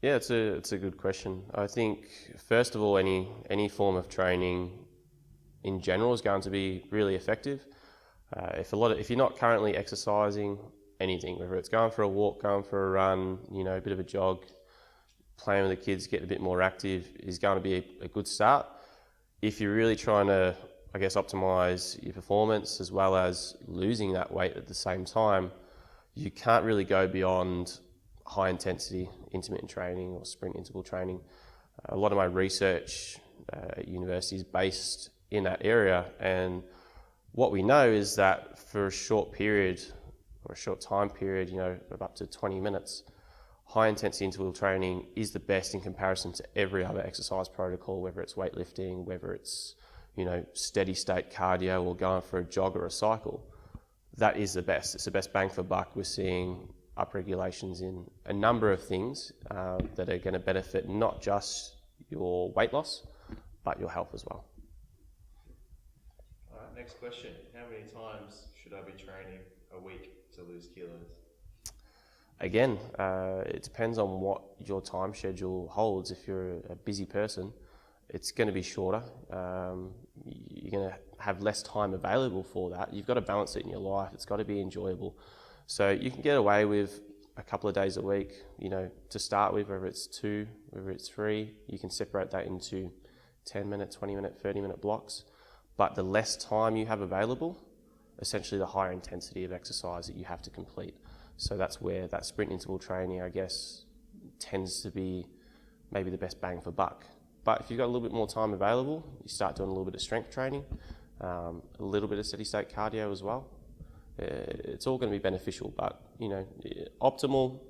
Yeah, it's a good question. I think first of all, any form of training in general is going to be really effective. If you're not currently exercising anything, whether it's going for a walk, going for a run, a bit of a jog, playing with the kids, getting a bit more active is going to be a good start. If you're really trying to, I guess, optimize your performance as well as losing that weight at the same time, you can't really go beyond high intensity intermittent training or sprint interval training. A lot of my research at university is based in that area, and what we know is that for a short period or a short time period, of up to 20 minutes, high intensity interval training is the best in comparison to every other exercise protocol, whether it's weightlifting, whether it's, steady state cardio or going for a jog or a cycle. That is the best. It's the best bang for buck. We're seeing upregulations in a number of things that are going to benefit not just your weight loss, but your health as well. All right, next question. How many times should I be training a week to lose kilos? Again, it depends on what your time schedule holds. If you're a busy person, it's going to be shorter. You're going to have less time available for that. You've got to balance it in your life. It's got to be enjoyable. So you can get away with a couple of days a week, to start with, whether it's 2, whether it's 3. You can separate that into 10-minute, 20-minute, 30-minute blocks. But the less time you have available, essentially the higher intensity of exercise that you have to complete. So that's where that sprint interval training, I guess, tends to be maybe the best bang for buck. But if you've got a little bit more time available, you start doing a little bit of strength training, a little bit of steady state cardio as well. It's all going to be beneficial, but optimal,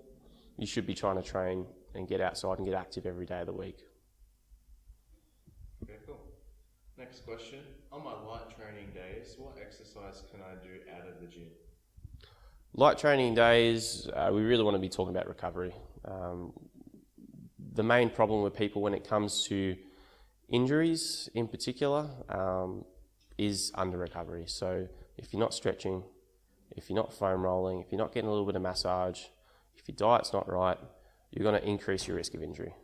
you should be trying to train and get outside and get active every day of the week. Okay, cool. Next question. On my light training days, what exercise can I do out of the gym? Light training days, we really want to be talking about recovery. The main problem with people when it comes to injuries in particular is under recovery. So if you're not stretching, if you're not foam rolling, if you're not getting a little bit of massage, if your diet's not right, you're going to increase your risk of injury,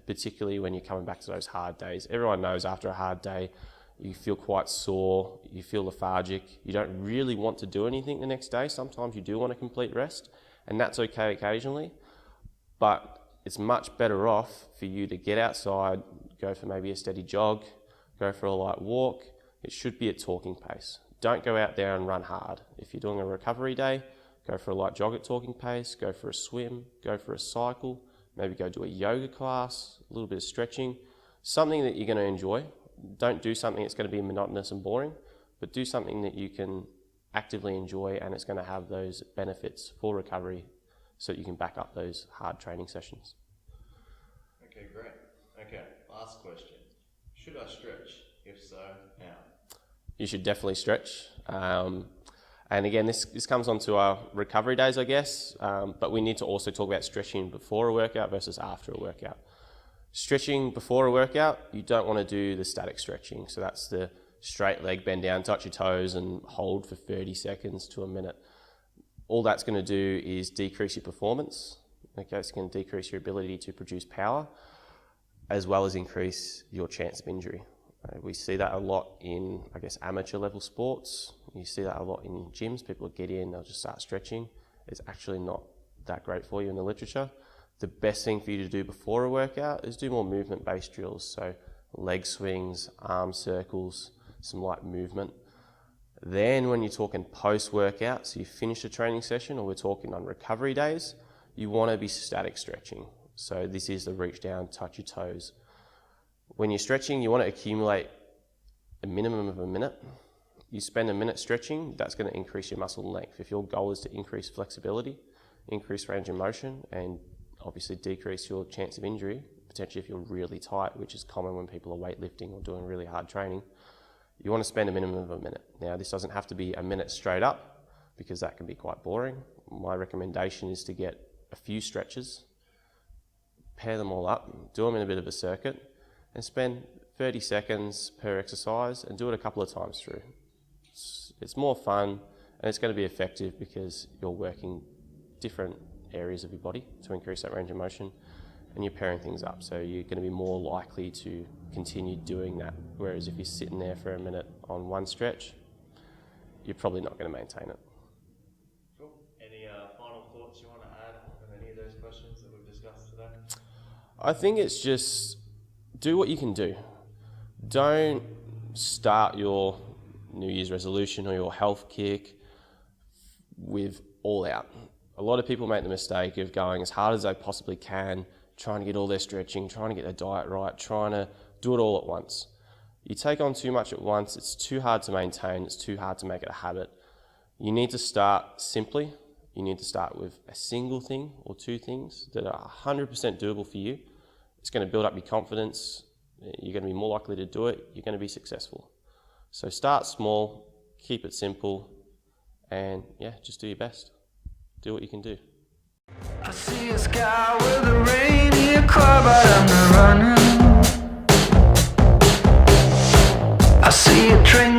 particularly when you're coming back to those hard days. Everyone knows after a hard day, you feel quite sore, you feel lethargic, you don't really want to do anything the next day. Sometimes you do want a complete rest, and that's okay occasionally, but it's much better off for you to get outside, go for maybe a steady jog, go for a light walk. It should be at talking pace. Don't go out there and run hard. If you're doing a recovery day, go for a light jog at talking pace, go for a swim, go for a cycle, maybe go do a yoga class, a little bit of stretching, something that you're going to enjoy. Don't do something that's going to be monotonous and boring, but do something that you can actively enjoy and it's going to have those benefits for recovery so that you can back up those hard training sessions. Okay, great. Okay, last question. Should I stretch? If so, how? You should definitely stretch. And again, this comes onto our recovery days, I guess, but we need to also talk about stretching before a workout versus after a workout. Stretching before a workout, you don't want to do the static stretching. So that's the straight leg, bend down, touch your toes and hold for 30 seconds to a minute. All that's going to do is decrease your performance. Okay, it's going to decrease your ability to produce power as well as increase your chance of injury. We see that a lot in, I guess, amateur level sports. You see that a lot in gyms. People get in, they'll just start stretching. It's actually not that great for you in the literature. The best thing for you to do before a workout is do more movement-based drills. So leg swings, arm circles, some light movement. Then when you're talking post-workout, so you finish the training session or we're talking on recovery days, you want to be static stretching. So this is the reach down, touch your toes. When you're stretching, you want to accumulate a minimum of a minute. You spend a minute stretching, that's going to increase your muscle length. If your goal is to increase flexibility, increase range of motion, and obviously decrease your chance of injury, potentially if you're really tight, which is common when people are weightlifting or doing really hard training, you want to spend a minimum of a minute. Now, this doesn't have to be a minute straight up because that can be quite boring. My recommendation is to get a few stretches, pair them all up, do them in a bit of a circuit, and spend 30 seconds per exercise and do it a couple of times through. It's more fun and it's going to be effective because you're working different areas of your body to increase that range of motion. and you're pairing things up. So you're going to be more likely to continue doing that. Whereas if you're sitting there for a minute on one stretch, you're probably not going to maintain it. Cool. Any final thoughts you want to add on any of those questions that we've discussed today? I think it's just do what you can do. Don't start your New Year's resolution or your health kick with all out. A lot of people make the mistake of going as hard as they possibly can, trying to get all their stretching, trying to get their diet right, trying to do it all at once. You take on too much at once, it's too hard to maintain, it's too hard to make it a habit. You need to start simply. You need to start with a single thing or two things that are 100% doable for you. It's going to build up your confidence. You're going to be more likely to do it. You're going to be successful. So start small, keep it simple, and yeah, just do your best. Do what you can do. I see a sky with a rainy cloud, but I'm not running. I see a train